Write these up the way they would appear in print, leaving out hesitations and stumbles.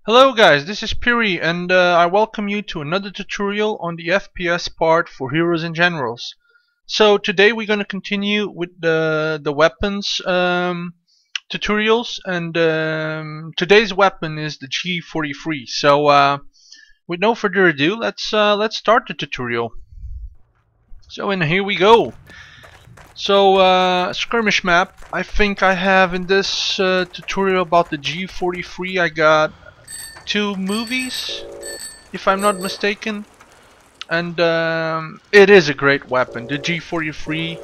Hello guys, this is Piri and I welcome you to another tutorial on the FPS part for Heroes and Generals. So today we're going to continue with the weapons tutorials, and today's weapon is the G43. So with no further ado, let's start the tutorial. So and here we go. So skirmish map. I think I have in this tutorial about the G43. I got 2 movies, if I'm not mistaken, and it is a great weapon, the G43.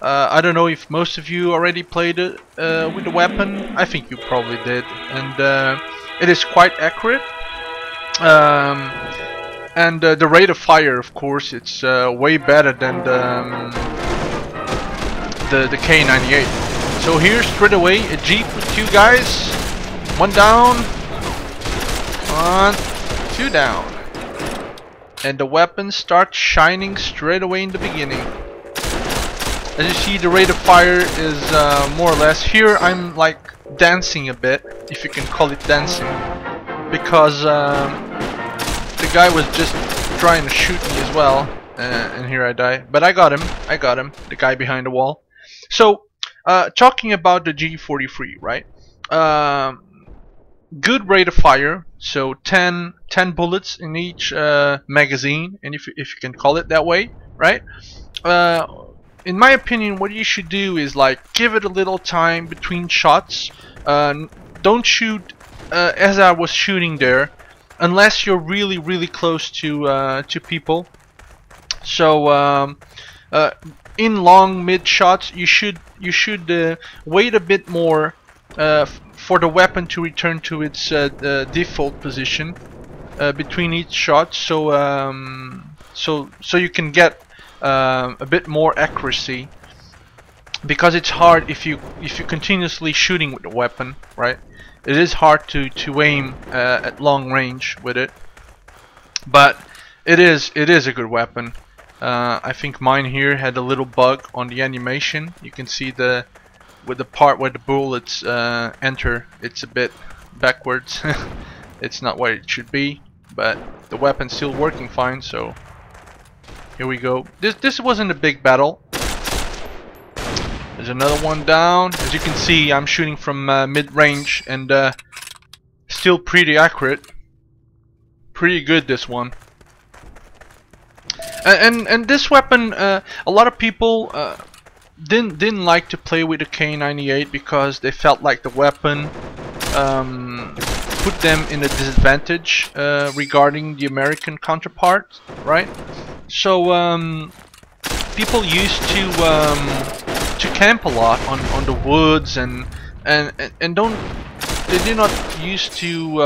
I don't know if most of you already played it with the weapon. I think you probably did, and it is quite accurate. And the rate of fire, of course, it's way better than the K98. So here, straight away, a Jeep with 2 guys, 1 down. 1, 2 down, and the weapon starts shining straight away in the beginning. As you see, the rate of fire is more or less. Here I'm like dancing a bit, if you can call it dancing, because the guy was just trying to shoot me as well, and here I die. But I got him, the guy behind the wall. So talking about the G43, right? Good rate of fire, so 10 bullets in each magazine, and if you can call it that way, right? In my opinion, what you should do is like give it a little time between shots. Don't shoot as I was shooting there, unless you're really close to people. So in long mid shots, you should wait a bit more for the weapon to return to its default position between each shot, so you can get a bit more accuracy, because it's hard if you continuously shooting with the weapon, right? It is hard to aim at long range with it, but it is a good weapon. I think mine here had a little bug on the animation. You can see with the part where the bullets enter, it's a bit backwards. It's not what it should be, but the weapon's still working fine. So here we go. This wasn't a big battle. There's another one down. As you can see, I'm shooting from mid-range, and still pretty accurate. Pretty good, this one. And this weapon, a lot of people didn't like to play with the K98 because they felt like the weapon put them in a disadvantage regarding the American counterpart, right? So people used to camp a lot on the woods, and they did not used to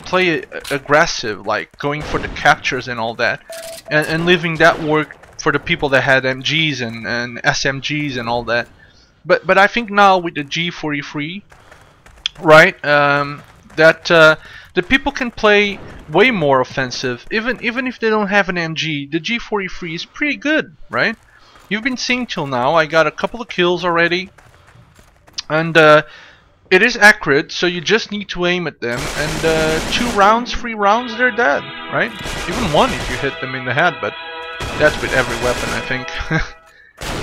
play aggressive, like going for the captures and all that, and leaving that work for the people that had MGs and SMGs and all that. But I think now with the G43, right, that the people can play way more offensive, even if they don't have an MG. The G43 is pretty good, right? You've been seeing till now. I got a couple of kills already, and it is accurate, so you just need to aim at them, and 2 rounds, 3 rounds, they're dead, right? Even 1 if you hit them in the head, but that's with every weapon, I think.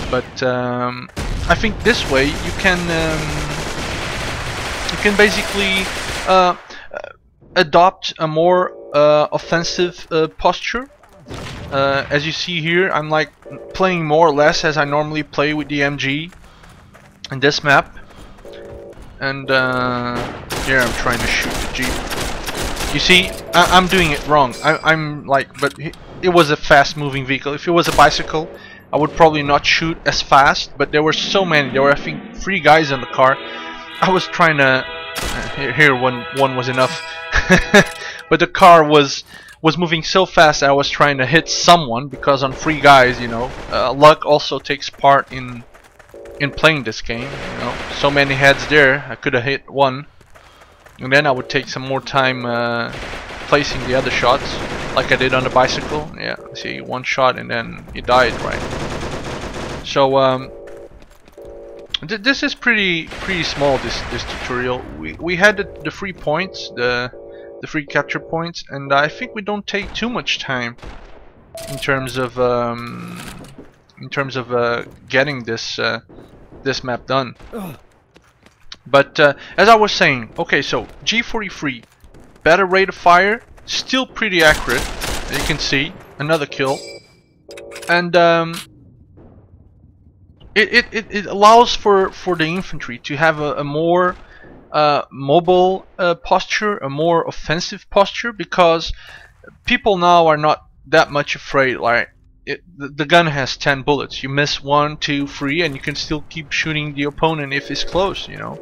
But I think this way you can basically adopt a more offensive posture. As you see here, I'm like playing more or less as I normally play with the MG in this map, and here I'm trying to shoot the Jeep. You see, I'm doing it wrong. I'm like, but it was a fast-moving vehicle. If it was a bicycle, I would probably not shoot as fast. But there were so many. There were, I think, 3 guys in the car. I was trying to. Here, one was enough. But the car was moving so fast. I was trying to hit someone, because on 3 guys, you know, luck also takes part in playing this game. You know, so many heads there. I could have hit 1, and then I would take some more time placing the other shots, like I did on the bicycle. Yeah, see, 1 shot and then he died, right? So this is pretty small. This tutorial. We had the 3 points, the the free capture points, and I think we don't take too much time in terms of getting this map done. But as I was saying, okay, so G43, better rate of fire, still pretty accurate, as you can see, another kill, and it allows for the infantry to have a more mobile posture, a more offensive posture, because people now are not that much afraid. Like the gun has 10 bullets. You miss 1, 2, 3, and you can still keep shooting the opponent if it's close, you know.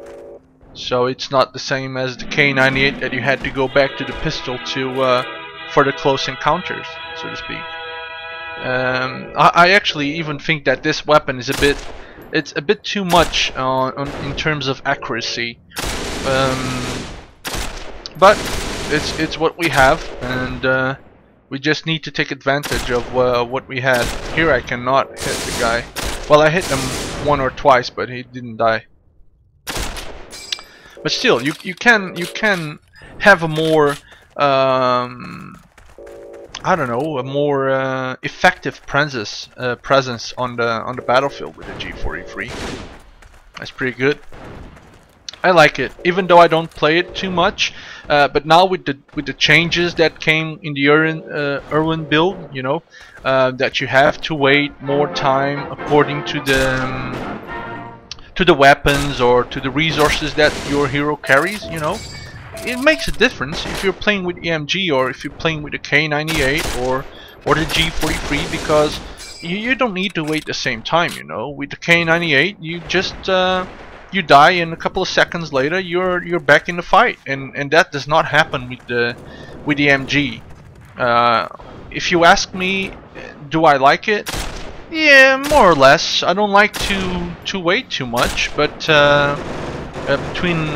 So it's not the same as the K98 that you had to go back to the pistol to for the close encounters, so to speak. I actually even think that this weapon is it's a bit too much in terms of accuracy. But it's what we have, and we just need to take advantage of what we had. Here I cannot hit the guy. Well, I hit him 1 or twice, but he didn't die. But still, you can have a more I don't know, a more effective presence on the battlefield with the G43. That's pretty good. I like it, even though I don't play it too much. But now with the changes that came in the Irwin build, you know, that you have to wait more time according to the weapons or to the resources that your hero carries, you know. It makes a difference if you're playing with EMG or if you're playing with the K98 or the G43, because you don't need to wait the same time, you know. With the K98, you just you die, and a couple of seconds later you're back in the fight, and that does not happen with the EMG. If you ask me, do I like it? Yeah, more or less. I don't like to wait too much, but between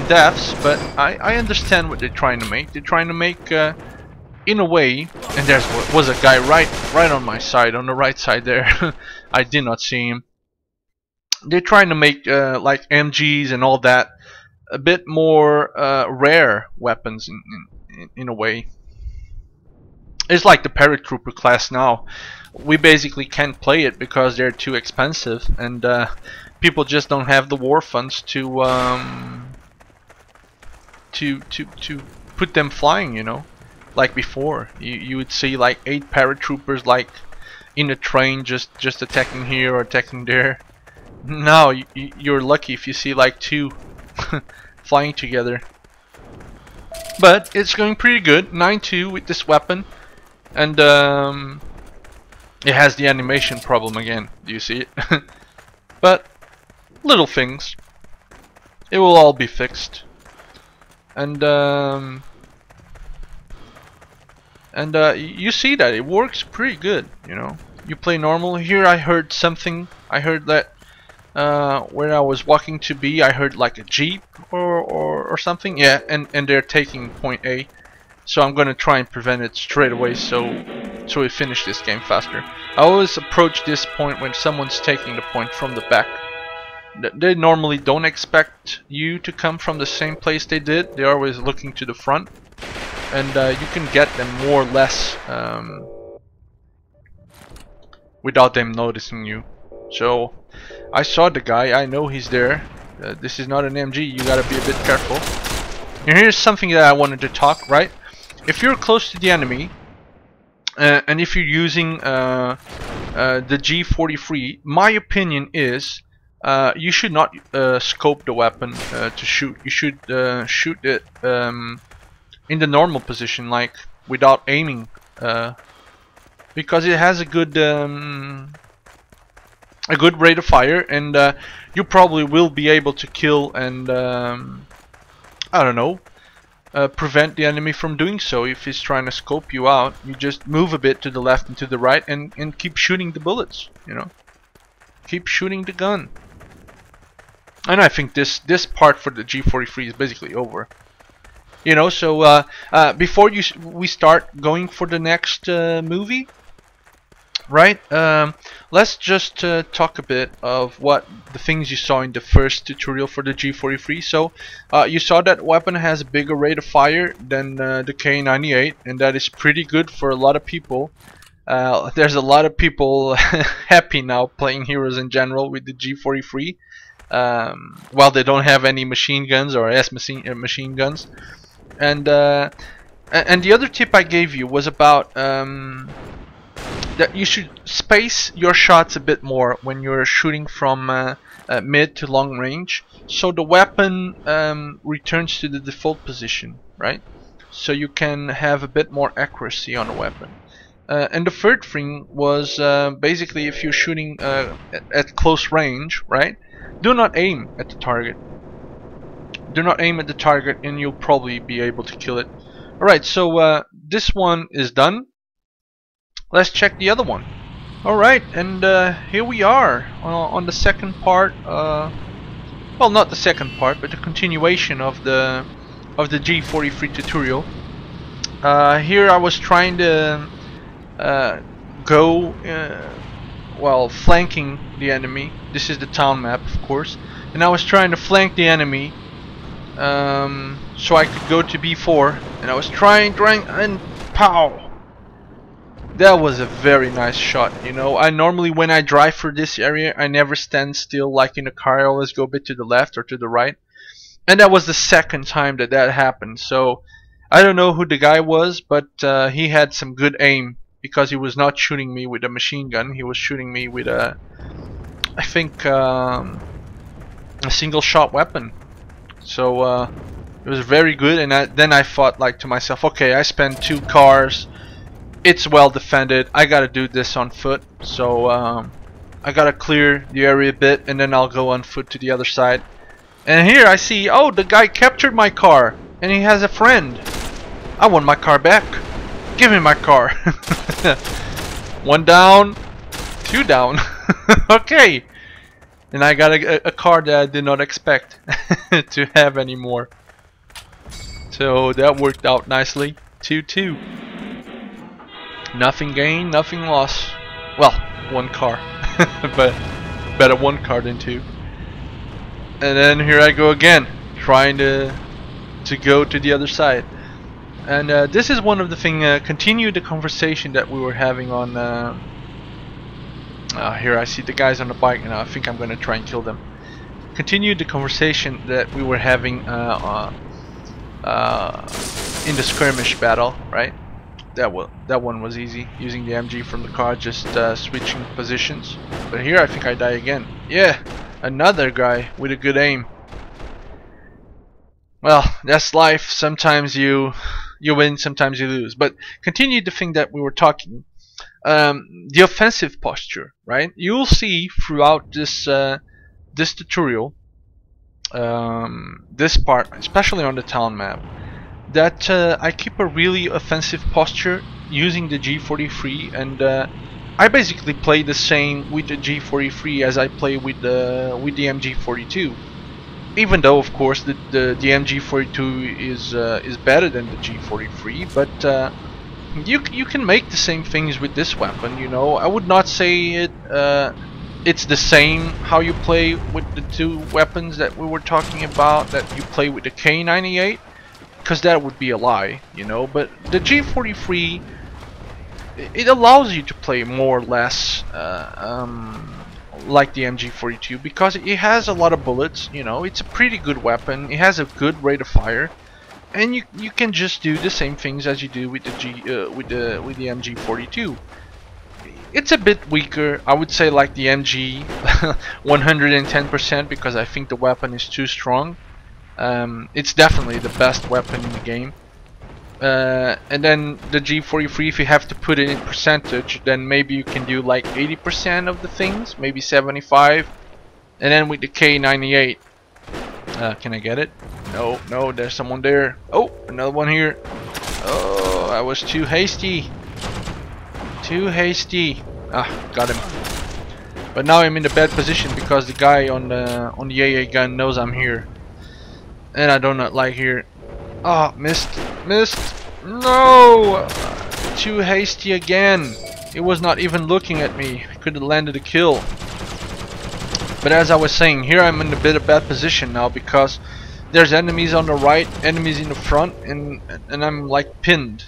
deaths, but I understand what they're trying to make. They're trying to make in a way, and there was a guy right on my side, on the right side there. I did not see him. They're trying to make like MGs and all that a bit more rare weapons in a way. It's like the paratrooper class now. We basically can't play it because they're too expensive, and people just don't have the war funds to put them flying, you know. Like before, you would see like 8 paratroopers like in a train just attacking here or attacking there. Now you're lucky if you see like 2 flying together. But it's going pretty good, 9-2 with this weapon, and it has the animation problem again. Do you see it? But little things. It will all be fixed. And you see that it works pretty good, you know. You play normal. Here I heard something. I heard that where I was walking to B, I heard like a jeep or something. Yeah, and they're taking point A. So I'm gonna try and prevent it straight away, so we finish this game faster. I always approach this point when someone's taking the point from the back. They normally don't expect you to come from the same place they did. They're always looking to the front, and you can get them more or less without them noticing you. So I saw the guy. I know he's there. This is not an MG. You gotta be a bit careful. And here's something that I wanted to talk. Right, if you're close to the enemy, and if you're using the G43, my opinion is you should not scope the weapon to shoot. You should shoot it in the normal position, like without aiming, because it has a good rate of fire, and you probably will be able to kill and I don't know, prevent the enemy from doing so. If he's trying to scope you out, you just move a bit to the left and to the right, and keep shooting the bullets, you know. Keep shooting the gun. And I think this part for the G43 is basically over, you know. So before we start going for the next movie, right? Let's just talk a bit of what the things you saw in the first tutorial for the G43. So you saw that weapon has a bigger rate of fire than the K98, and that is pretty good for a lot of people. There's a lot of people happy now playing Heroes in general with the G43, while they don't have any machine guns or machine guns. And the other tip I gave you was about that you should space your shots a bit more when you're shooting from mid to long range, so the weapon returns to the default position, right? So you can have a bit more accuracy on the weapon. And the third thing was basically if you're shooting at close range, right? Do not aim at the target. Do not aim at the target and you'll probably be able to kill it. Alright, so this one is done. Let's check the other one. Alright, and here we are on the second part. Well, not the second part, but the continuation of the G43 tutorial. Here I was trying to go well, flanking the enemy. This is the town map, of course, and I was trying to flank the enemy so I could go to B4, and I was trying, and pow! That was a very nice shot, you know. I normally, when I drive through this area, I never stand still like in a car. I always go a bit to the left or to the right. And that was the second time that happened. So I don't know who the guy was, but he had some good aim, because he was not shooting me with a machine gun. He was shooting me with a, I think, a single shot weapon. So it was very good. And then I thought like to myself, okay, I spent 2 cars. It's well defended. I gotta do this on foot, so I gotta clear the area a bit, and then I'll go on foot to the other side. And here I see, oh, the guy captured my car, and he has a friend. I want my car back. Give me my car. 1 down, 2 down. Okay, and I got a car that I did not expect to have anymore. So that worked out nicely. 2-2. Nothing gained, nothing lost. Well, 1 car, but better 1 car than 2. And then here I go again, trying to go to the other side. And this is one of the things. Continue the conversation that we were having on. Here I see the guys on the bike, and I think I'm gonna try and kill them. Continue the conversation that we were having in the skirmish battle, right? That one was easy, using the MG from the car, just switching positions. But here I think I die again. Yeah, another guy with a good aim. Well, that's life. Sometimes you win, sometimes you lose. But continue the thing that we were talking. The offensive posture, right? You'll see throughout this this tutorial, this part, especially on the town map, that I keep a really offensive posture using the G43, and I basically play the same with the G43 as I play with the MG42. Even though, of course, the MG42 is better than the G43, but you can make the same things with this weapon. You know, I would not say it's the same how you play with the 2 weapons that we were talking about, that you play with the K98. Because that would be a lie, you know. But the G43, it allows you to play more or less like the MG42, because it has a lot of bullets. You know, it's a pretty good weapon. It has a good rate of fire, and you can just do the same things as you do with the with the MG42. It's a bit weaker, I would say, like the MG 110%, because I think the weapon is too strong. It's definitely the best weapon in the game. And then the G43, if you have to put it in percentage, then maybe you can do like 80% of the things, maybe 75. And then with the K98, can I get it? No, there's someone there. Oh, another one here. Oh, I was too hasty. Ah, got him. But now I'm in the bad position because the guy on the AA gun knows I'm here. And I do not like here. Oh, missed. No! Too hasty again. He was not even looking at me. Could have landed a kill. But as I was saying, here I'm in a bit of bad position now because there's enemies on the right, enemies in the front, and I'm like pinned.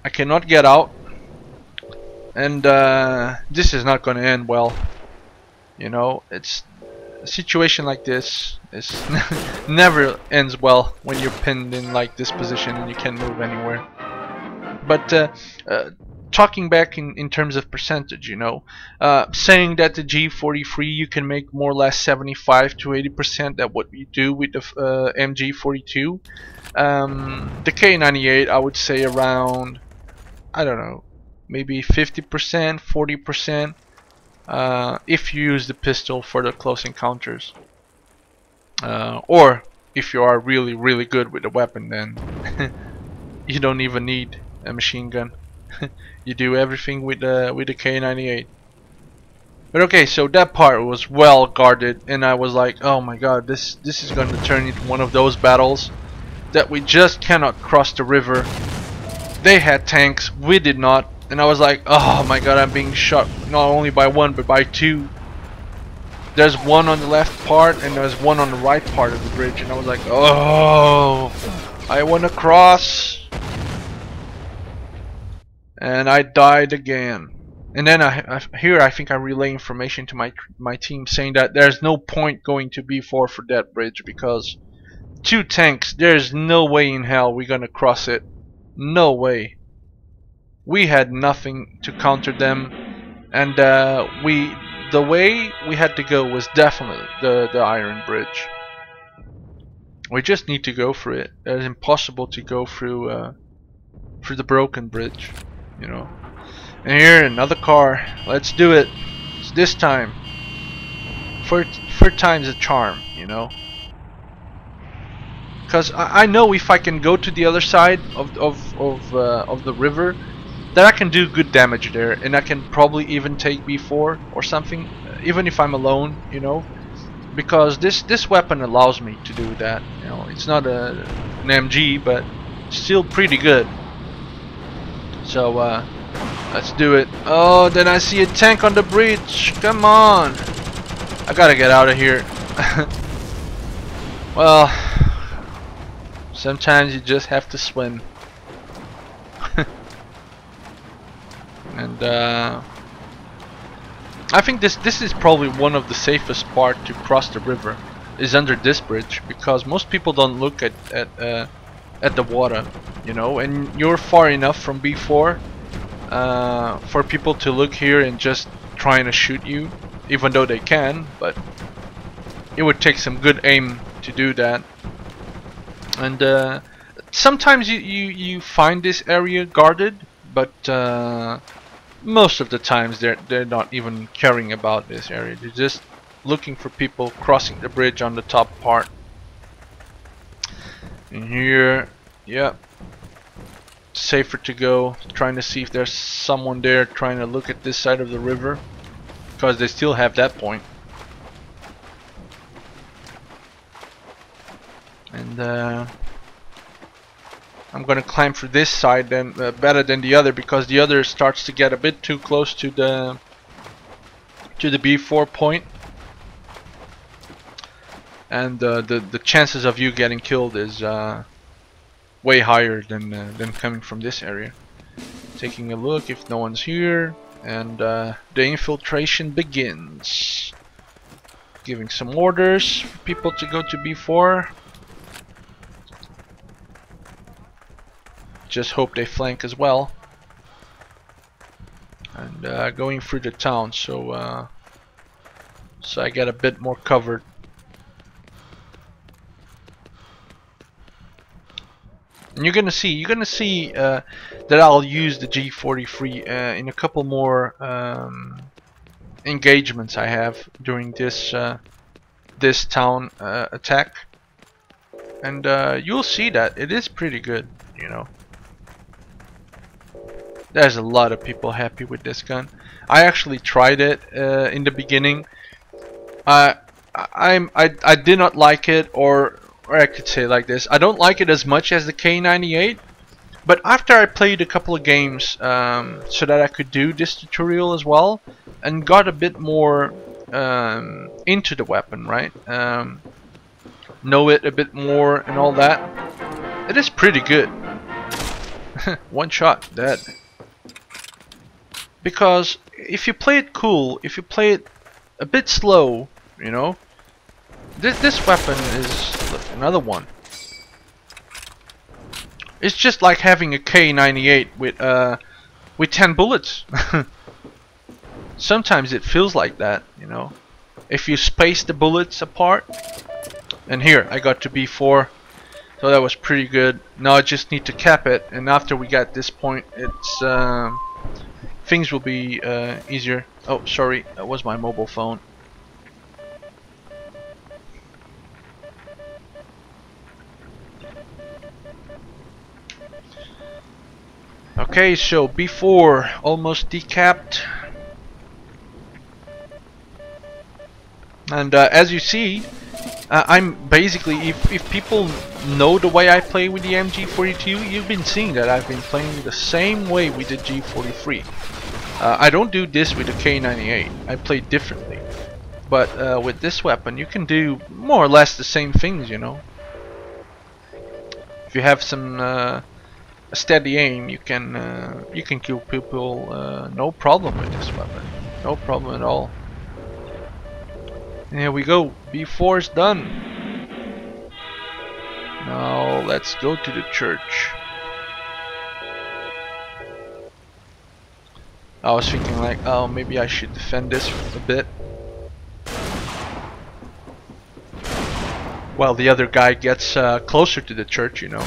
I cannot get out, and this is not going to end well. You know, it's a situation like this is never ends well when you're pinned in like this position and you can't move anywhere. But talking back in terms of percentage, you know, saying that the G43 you can make more or less 75 to 80% that what you do with the MG42. The K98 I would say around, I don't know, maybe 50%, 40%, if you use the pistol for the close encounters, or if you are really good with the weapon, then you don't even need a machine gun. You do everything with the K98. But okay, so that part was well guarded, and I was like, oh my god, this is going to turn into one of those battles that we just cannot cross the river. They had tanks, we did not, and I was like, oh my god, I'm being shot not only by one but by two. There's one on the left part and there's one on the right part of the bridge, and I was like, oh, I want to cross. And I died again. And then I think I relay information to my team saying that there's no point going to B4 for that bridge because two tanks, there's no way in hell we're gonna cross it. No way. We had nothing to counter them, and the way we had to go was definitely the iron bridge. We just need to go for it. It's impossible to go through the broken bridge, you know. And here, another car. Let's do it. It's this time. Third time's a charm, you know. Because I know if I can go to the other side of the river, that I can do good damage there, and I can probably even take B4 or something, even if I'm alone, you know. Because this weapon allows me to do that. You know, it's not an MG, but still pretty good. So let's do it. Oh, then I see a tank on the bridge. Come on. I gotta get out of here. Well, sometimes you just have to swim. And I think this is probably one of the safest part to cross the river, is under this bridge, because most people don't look at the water, you know, and you're far enough from B4 for people to look here and just trying to shoot you, even though they can, but it would take some good aim to do that. And sometimes you find this area guarded, but most of the times they're not even caring about this area. They're just looking for people crossing the bridge on the top part. And here, yeah, safer to go, trying to see if there's someone there trying to look at this side of the river, because they still have that point. And I'm gonna climb through this side then, better than the other, because the other starts to get a bit too close to the B4 point, and the chances of you getting killed is way higher than coming from this area. Taking a look if no one's here, and the infiltration begins. Giving some orders for people to go to B4. Just hope they flank as well. And going through the town, so I get a bit more covered. And you're gonna see that I'll use the G43 in a couple more engagements I have during this this town attack, and you'll see that it is pretty good, you know. There's a lot of people happy with this gun. I actually tried it in the beginning. I did not like it, or I could say like this. I don't like it as much as the K98, But after I played a couple of games so that I could do this tutorial as well, and got a bit more into the weapon, right? Know it a bit more and all that. It is pretty good. One shot, dead. Because if you play it cool, if you play it a bit slow, you know, this weapon is, look, another one. It's just like having a K98 with 10 bullets. Sometimes it feels like that, you know, if you space the bullets apart. And here I got to B4, so that was pretty good. Now I just need to cap it, and after we get this point, it's things will be easier. Oh, sorry, that was my mobile phone. Okay, so B4 almost decapped, and as you see, I'm basically, if people know the way I play with the G43, you've been seeing that I've been playing the same way with the G43. I don't do this with the K98. I play differently, but with this weapon you can do more or less the same things, you know. If you have some a steady aim, you can kill people no problem with this weapon, no problem at all. And here we go, B4 is done. Now let's go to the church. I was thinking like, oh, maybe I should defend this a bit while the other guy gets closer to the church, you know.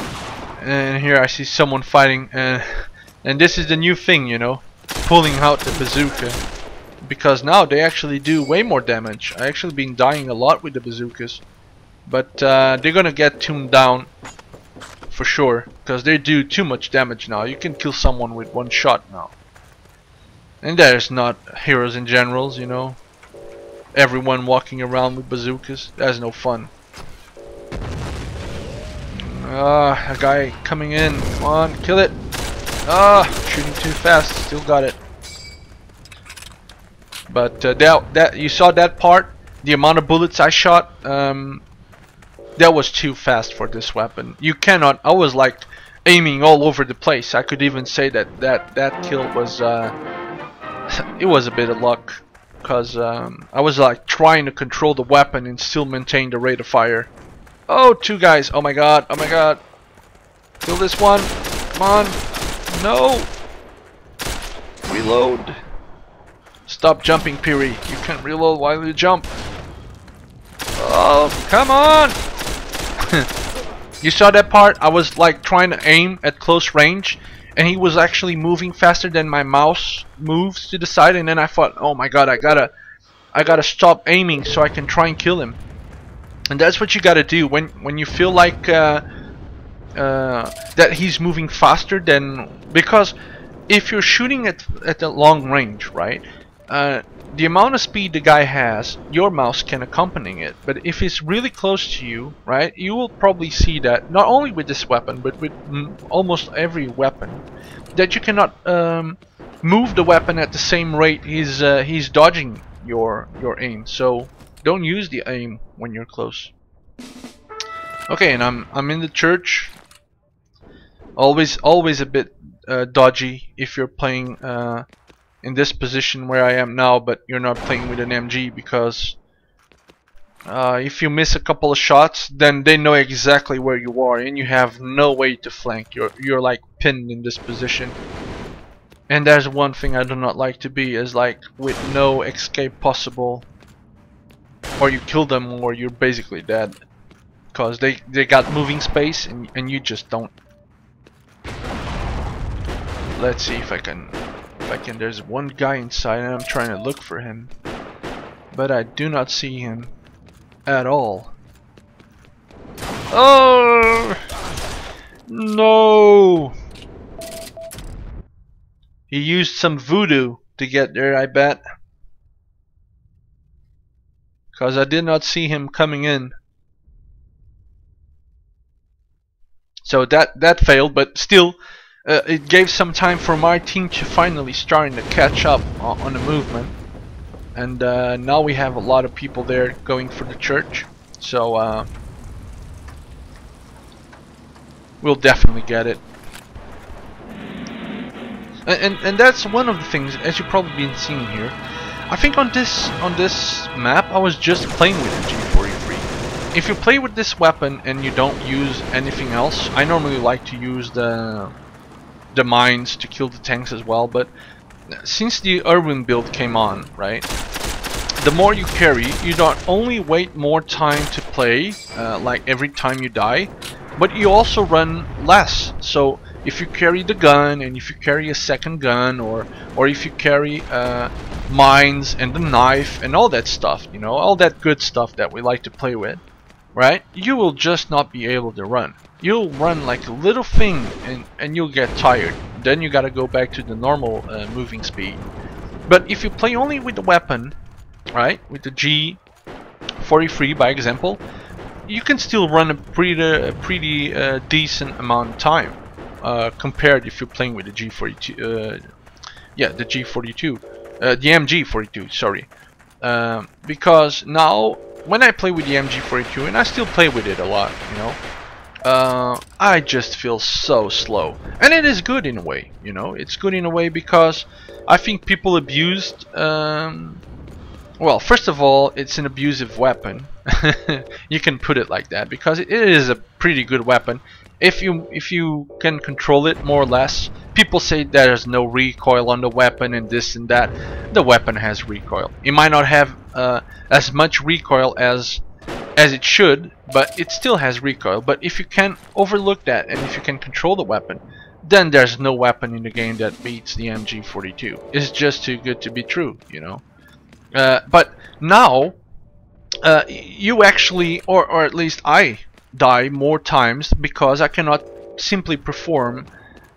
And here I see someone fighting, and this is the new thing, you know, pulling out the bazooka. Because now they actually do way more damage. I actually been dying a lot with the bazookas, but they're gonna get tuned down for sure, because they do too much damage now. You can kill someone with one shot now, and there's not Heroes and Generals, you know. Everyone walking around with bazookas. That's no fun. A guy coming in. Come on, kill it. Shooting too fast. Still got it. But that you saw that part, the amount of bullets I shot, that was too fast for this weapon. You cannot. I was like aiming all over the place. I could even say that kill was it was a bit of luck, because I was like trying to control the weapon and still maintain the rate of fire. Oh, two guys. Oh my god. Oh my god. Kill this one. Come on. No. Reload. Stop jumping, Piri. You can't reload while you jump. Oh, come on! You saw that part? I was like trying to aim at close range, and he was actually moving faster than my mouse moves to the side, and then I thought, oh my god, I gotta stop aiming so I can try and kill him. And that's what you gotta do when you feel like that he's moving faster than, because if you're shooting at a long range, right? The amount of speed the guy has, your mouse can accompany it. But if it's really close to you, right, you will probably see that, not only with this weapon, but with almost every weapon, that you cannot move the weapon at the same rate he's dodging your aim. So don't use the aim when you're close. Okay, and I'm in the church. Always a bit dodgy if you're playing in this position where I am now, but you're not playing with an MG, because if you miss a couple of shots, then they know exactly where you are, and you have no way to flank. You're like pinned in this position, and there's one thing I do not like to be, is like with no escape possible. Or you kill them, or you're basically dead, because they got moving space, and you just don't. Let's see if I can. There's one guy inside, and I'm trying to look for him, but I do not see him at all. Oh no! He used some voodoo to get there, I bet, because I did not see him coming in. So that failed, but still, it gave some time for my team to finally starting to catch up on the movement, and now we have a lot of people there going for the church, so we'll definitely get it. And that's one of the things, as you've probably been seeing here. I think on this map I was just playing with the G43. If you play with this weapon and you don't use anything else, I normally like to use the mines to kill the tanks as well, but since the Irwin build came on, right, the more you carry, you not only wait more time to play, like every time you die, but you also run less. So if you carry the gun, and if you carry a second gun, or if you carry mines and the knife and all that stuff, you know, all that good stuff that we like to play with, right, you will just not be able to run. You'll run like a little thing and you'll get tired. Then you gotta go back to the normal moving speed. But if you play only with the weapon, right, with the G43 by example, you can still run a pretty decent amount of time compared if you're playing with the G42. Yeah, the G42, the MG42. Sorry, because now when I play with the MG42, and I still play with it a lot, you know. I just feel so slow, and it is good in a way, you know. It's good in a way because I think people abused. Well, first of all, it's an abusive weapon. You can put it like that because it is a pretty good weapon if you can control it more or less. People say there's no recoil on the weapon and this and that. The weapon has recoil. It might not have as much recoil as it should, but it still has recoil. But if you can overlook that and if you can control the weapon, then there's no weapon in the game that beats the MG42. It's just too good to be true, you know. But now you actually, or at least I, die more times because I cannot simply perform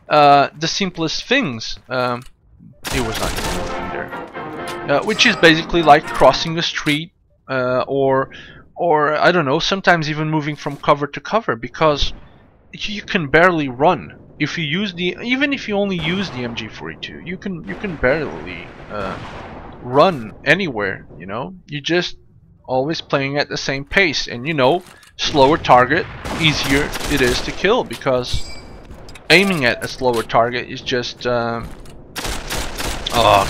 the simplest things. It was not even there, which is basically like crossing a street, or I don't know, sometimes even moving from cover to cover, because you can barely run. If you use even if you only use the MG42, you can barely run anywhere, you know. You just always playing at the same pace, and you know, slower target, easier it is to kill, because aiming at a slower target is just oh,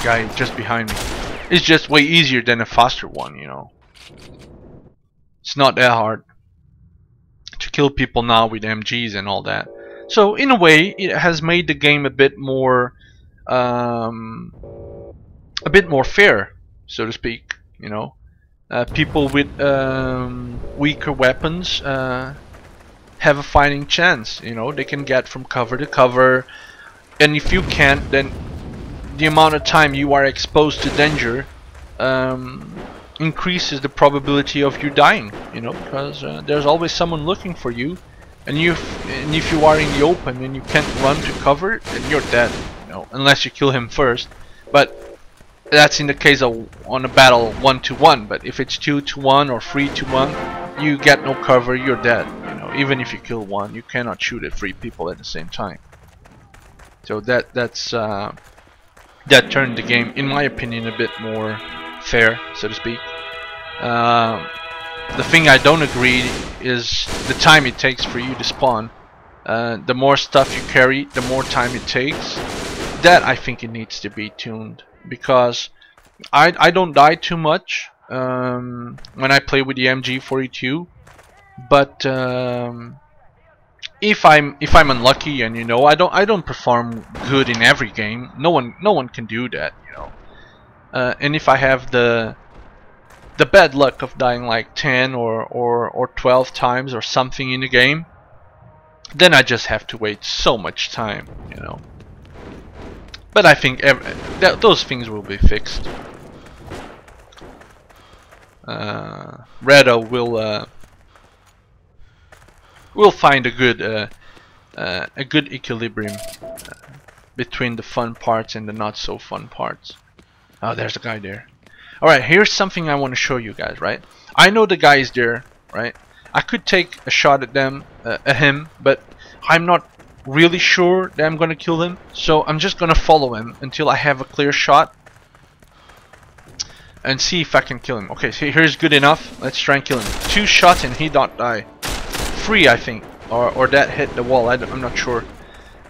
guy just behind me, it's just way easier than a faster one, you know. It's not that hard to kill people now with MGs and all that. So in a way, it has made the game a bit more fair, so to speak, you know. People with weaker weapons have a fighting chance, you know. They can get from cover to cover, and if you can't, then the amount of time you are exposed to danger increases the probability of you dying, you know, because there's always someone looking for you, and if you are in the open and you can't run to cover, then you're dead, you know, unless you kill him first. But that's in the case of on a battle 1-to-1. But if it's 2-to-1 or 3-to-1, you get no cover, you're dead, you know. Even if you kill one, you cannot shoot at 3 people at the same time. So that turned the game, in my opinion, a bit more fair, so to speak. The thing I don't agree is the time it takes for you to spawn. The more stuff you carry, the more time it takes. That, I think, it needs to be tuned, because I don't die too much when I play with the MG42, but if I'm unlucky, and you know, I don't perform good in every game. No one can do that, you know. And if I have the bad luck of dying like 10 or 12 times or something in the game, then I just have to wait so much time, you know. But I think those things will be fixed. Redo will find a good equilibrium between the fun parts and the not so fun parts. Oh, there's a guy there. Alright, here's something I want to show you guys, right? I know the guy is there, right? I could take a shot at him, but I'm not really sure that I'm gonna kill him, so I'm just gonna follow him until I have a clear shot and see if I can kill him. Okay, so here's good enough. Let's try and kill him. 2 shots and he don't die. 3, I think, or that hit the wall. I'm not sure.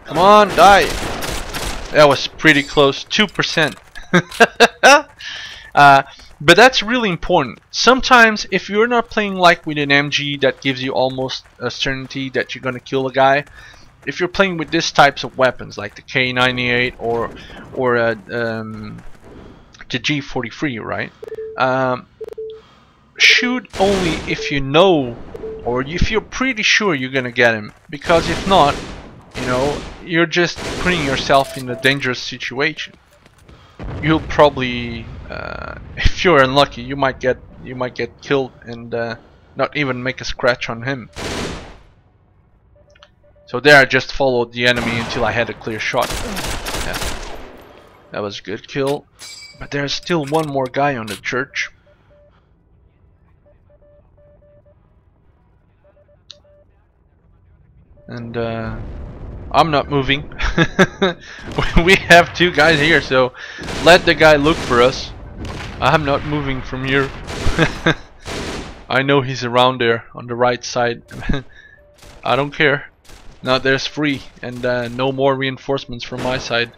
Come on, die. That was pretty close. 2%. But that's really important. Sometimes if you're not playing like with an MG that gives you almost a certainty that you're gonna kill a guy, if you're playing with this types of weapons like the K98 or the G43, right? Shoot only if you know, or if you're pretty sure you're gonna get him, because if not, you know, you're just putting yourself in a dangerous situation. You'll probably, if you're unlucky, you might get killed and not even make a scratch on him. So there, I just followed the enemy until I had a clear shot. Yeah, that was a good kill. But there's still one more guy on the church. And I'm not moving. We have 2 guys here, so let the guy look for us. I'm not moving from here. I know he's around there on the right side. I don't care. Now there's 3 and no more reinforcements from my side.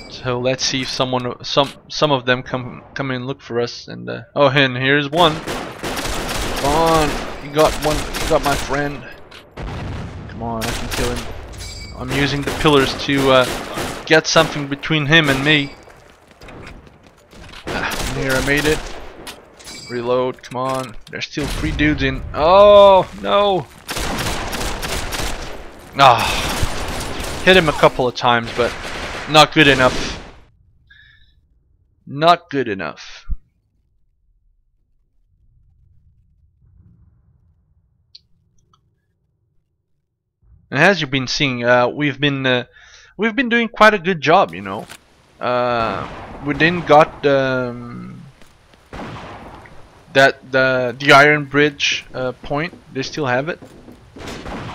So let's see if some of them come and look for us. And oh, and here's one. Come on, you got one. You got my friend. Come on, I can kill him. I'm using the pillars to get something between him and me. Here, I made it. Reload. Come on. There's still 3 dudes in. Oh no! Ah, hit him a couple of times, but not good enough. Not good enough. And as you've been seeing, we've been doing quite a good job, you know. We then got the Iron Bridge point. They still have it.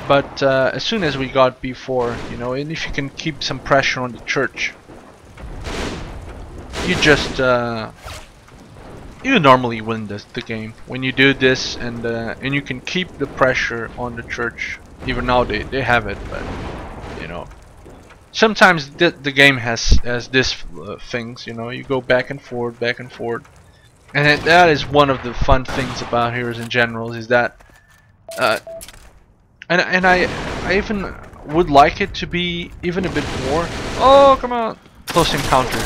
But as soon as we got B4, you know, and if you can keep some pressure on the church, you just you normally win the game when you do this, and you can keep the pressure on the church. Even now they have it, but you know, sometimes the game has this things. You know, you go back and forth, and that is one of the fun things about Heroes and Generals, is that. And I even would like it to be even a bit more. Oh, come on! Close encounter.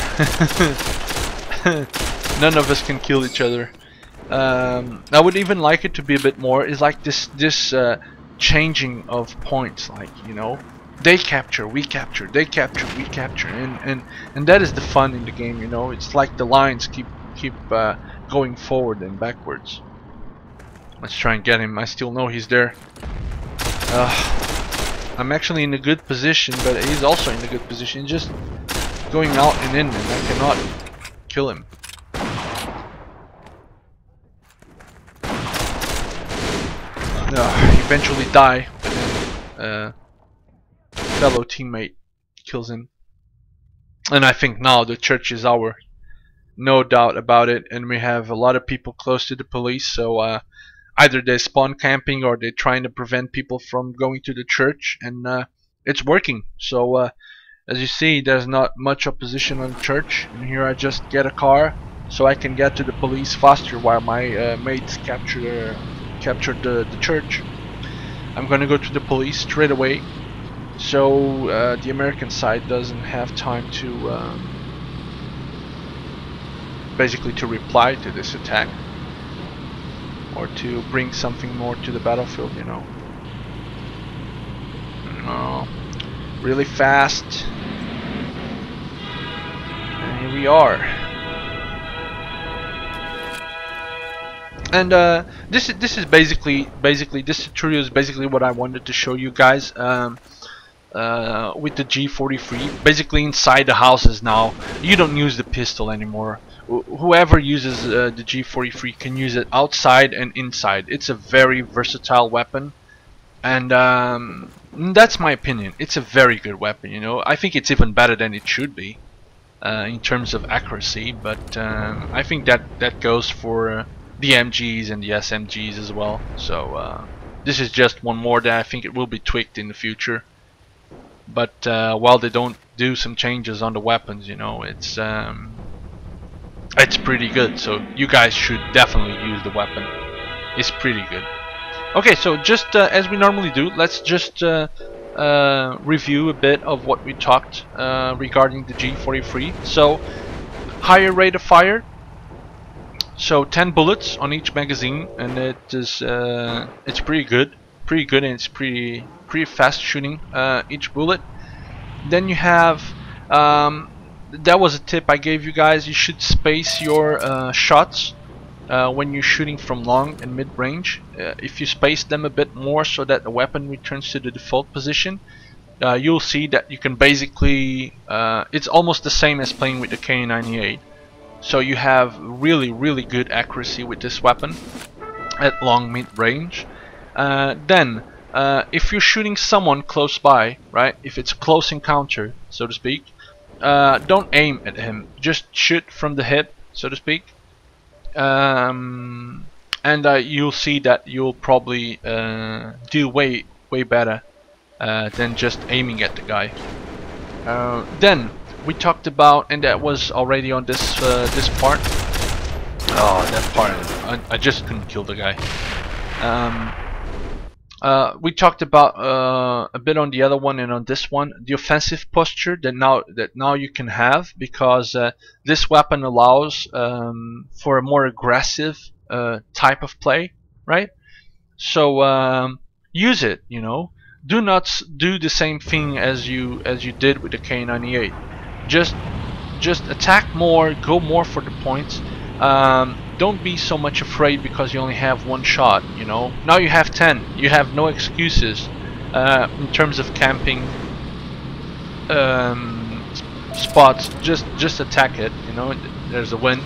None of us can kill each other. I would even like it to be a bit more. It's like this changing of points, like, you know, they capture, we capture, they capture, we capture, and that is the fun in the game. You know, it's like the lines keep going forward and backwards. Let's try and get him. I still know he's there. I'm actually in a good position, but he's also in a good position. Just going out and in, and I cannot kill him. Eventually die, but then fellow teammate kills him. And I think now the church is ours, no doubt about it. And we have a lot of people close to the police, so either they're spawn camping or they're trying to prevent people from going to the church, and it's working. So as you see, there's not much opposition on the church, and here I just get a car so I can get to the police faster while my mates captured the church. I'm gonna go to the police straight away, so the American side doesn't have time to basically to reply to this attack, or to bring something more to the battlefield, you know. No, really fast. And here we are. And this is basically this tutorial is basically what I wanted to show you guys. With the G43, basically inside the houses now, you don't use the pistol anymore. Whoever uses the G43 can use it outside and inside. It's a very versatile weapon, and That's my opinion. It's a very good weapon, you know. I think it's even better than it should be in terms of accuracy, but I think that goes for the MGs and the SMGs as well. So this is just one more that I think it will be tweaked in the future. But while they don't do some changes on the weapons, you know, it's pretty good. So you guys should definitely use the weapon. It's pretty good. Okay, so just as we normally do, let's just review a bit of what we talked regarding the G43. So, higher rate of fire. So 10 bullets on each magazine, and it's pretty good, and it's pretty fast shooting each bullet. Then you have that was a tip I gave you guys. You should space your shots when you're shooting from long and mid range. If you space them a bit more so that the weapon returns to the default position, you'll see that you can basically it's almost the same as playing with the K98. So you have really good accuracy with this weapon at long mid range. Then if you're shooting someone close by, right, if it's a close encounter, so to speak, don't aim at him, just shoot from the hip, so to speak. And you'll see that you'll probably do way better than just aiming at the guy. Then we talked about, and that was already on this this part. Oh, that part! I just couldn't kill the guy. We talked about a bit on the other one and on this one, the offensive posture that now you can have, because this weapon allows for a more aggressive type of play, right? So use it. You know, do not do the same thing as you did with the K98. Just attack more, go more for the points. Don't be so much afraid because you only have one shot, you know. Now you have 10. You have no excuses in terms of camping spots. Just attack it, you know. There's a win.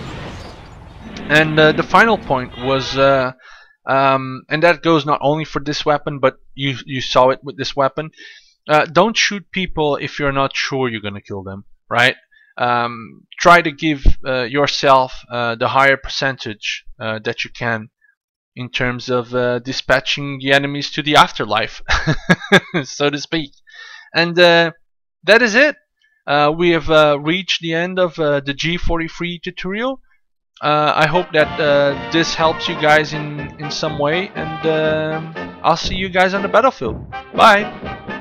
And the final point was, and that goes not only for this weapon, but you saw it with this weapon. Don't shoot people if you're not sure you're gonna kill them, right? Try to give yourself the higher percentage that you can in terms of dispatching the enemies to the afterlife, so to speak. And that is it. We have reached the end of the G43 tutorial. I hope that this helps you guys in some way, and I'll see you guys on the battlefield. Bye!